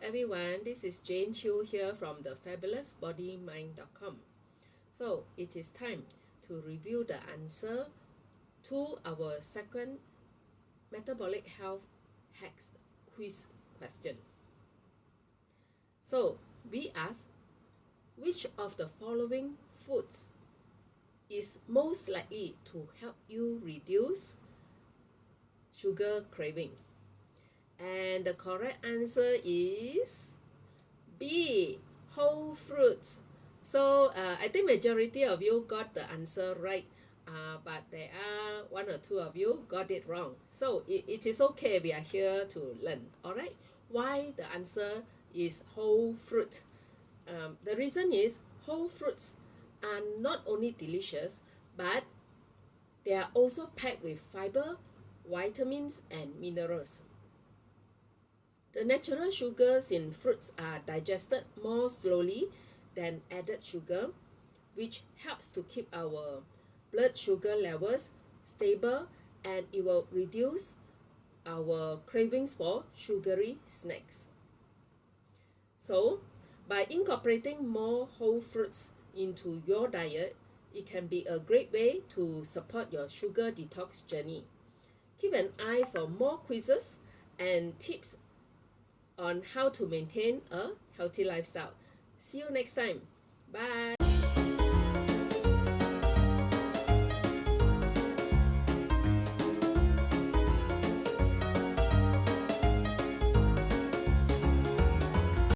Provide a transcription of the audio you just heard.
everyone, this is Jane Chu here from the fabulousbodymind.com. So it is time to review the answer to our second Metabolic Health Hacks quiz question. So we ask, which of the following foods is most likely to help you reduce sugar craving? And the correct answer is B, whole fruits. So I think majority of you got the answer right, but there are one or two of you got it wrong. So it is okay, we are here to learn, all right? Why the answer is whole fruit? The reason is whole fruits are not only delicious, but they are also packed with fiber, vitamins, and minerals. The natural sugars in fruits are digested more slowly than added sugar, which helps to keep our blood sugar levels stable, and it will reduce our cravings for sugary snacks. So, by incorporating more whole fruits into your diet, it can be a great way to support your sugar detox journey. Keep an eye for more quizzes and tips on how to maintain a healthy lifestyle. See you next time. Bye.